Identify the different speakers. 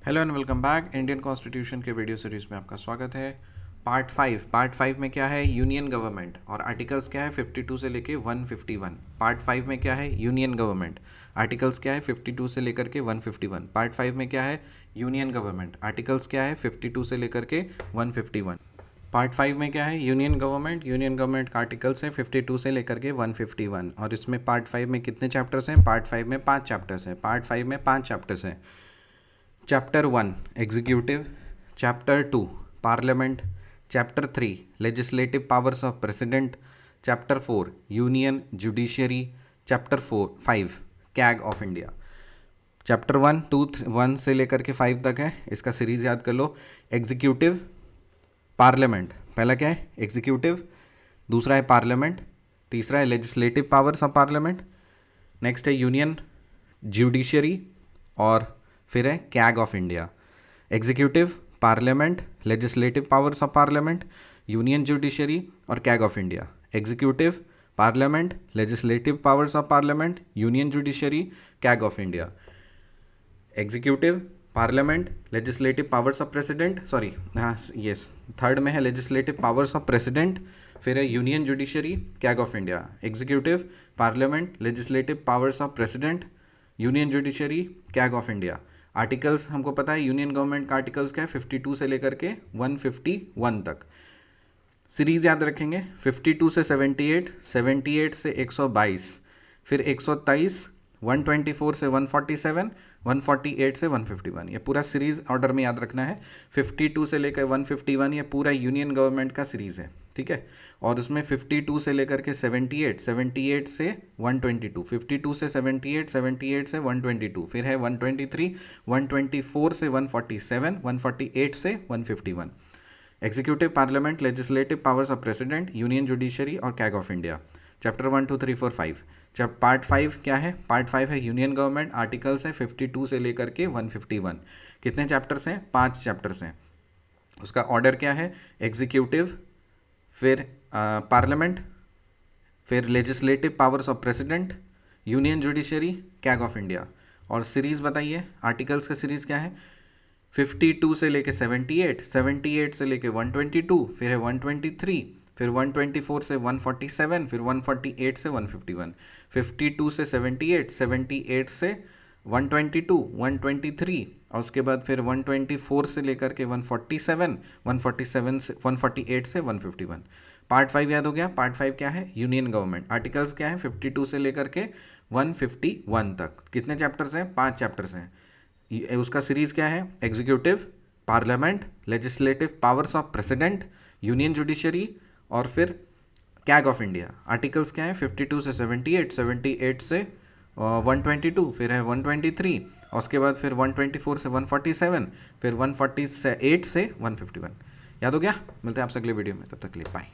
Speaker 1: Hello and welcome back. Indian constitution के video series में आपका स्वागत है। पार्ट 5 में क्या है, यूनियन गवर्नमेंट, और आर्टिकल्स क्या है 52 से लेके 151। पार्ट 5 में क्या है, यूनियन गवर्नमेंट, आर्टिकल्स क्या है 52 से लेकर के 151। पार्ट 5 में क्या है, यूनियन गवर्नमेंट, आर्टिकल्स क्या है 52 से लेकर के 151। पार्ट 5 में क्या है, यूनियन गवर्नमेंट का आर्टिकल्स है 52 से लेकर के 151। और इसमें पार्ट 5 में कितने चैप्टर्स हैं, पार्ट 5 में 5 चैप्टर्स हैं। पार्ट 5 में 5 चैप्टर्स हैं। Chapter 1 executive, chapter 2 parliament, chapter 3 legislative powers of president, chapter 4 union judiciary, chapter 5 CAG of India. Chapter 1 से लेकर के 5 तक है, इसका सीरीज याद कर लो। एग्जीक्यूटिव, पार्लियामेंट, पहला क्या है एग्जीक्यूटिव, दूसरा है पार्लियामेंट, तीसरा है legislative powers of parliament, next है यूनियन जुडिशरी, और फिर है CAG of India. Executive, parliament, legislative powers of parliament, union judiciary और CAG of India. Executive, parliament, legislative powers of parliament, union judiciary, CAG of India. Executive, parliament, legislative powers of president, sorry हाँ yes, third में है legislative powers of president, फिर है union judiciary, CAG of India. Executive, parliament, legislative powers of president, union judiciary, CAG of India. Articles हमको पता है union government का articles क्या है 52 से लेकर के 151 तक। सीरीज याद रखेंगे 52 से 78, 78 से 122, फिर 123, 124 से 147, 148 से 151। ये पूरा सीरीज ऑर्डर में याद रखना है। 52 से लेकर 151 ये पूरा यूनियन गवर्नमेंट का सीरीज है, ठीक है। और उसमें 52 से लेकर के 78, 78 से 122, 52 से 78, 78 से 122, फिर है 123, 124 से 147, 148 से 151। Executive, parliament, legislative powers of president, union judiciary और कैग ऑफ इंडिया। चैप्टर 1 2 3 4 5। जब पार्ट 5 क्या है, पार्ट 5 है यूनियन गवर्नमेंट, आर्टिकल्स है 52 से लेकर के 151। कितने चैप्टर्स हैं, 5 चैप्टर्स हैं। उसका ऑर्डर क्या है, एग्जीक्यूटिव, फिर पार्लियामेंट, फिर legislative powers of president, union judiciary, CAG of India. और सीरीज़ बताइए, आर्टिकल्स का सीरीज़ क्या है, 52 से लेके 78, 78 से लेके 122, फिर है 123, फिर 124 से 147, फिर 148 से 151, 52 से 78, 78 से 122, 123, और उसके बाद फिर 124 से लेकर के 147, 147 से 148 से 151। पार्ट 5 याद हो गया। पार्ट 5 क्या है, यूनियन गवर्नमेंट, आर्टिकल्स क्या है 52 से लेकर के 151 तक। कितने चैप्टर्स हैं, 5 चैप्टर्स हैं। उसका सीरीज क्या है, executive, parliament, legislative powers of president, union judiciary और फिर कैग ऑफ इंडिया। आर्टिकल्स क्या है 52 से 78, 78 से 122, फिर है 123, और उसके बाद फिर 124 से 147, फिर 148 से 151। याद हो गया। मिलते हैं आपसे अगले वीडियो में, तब तक के लिए बाय।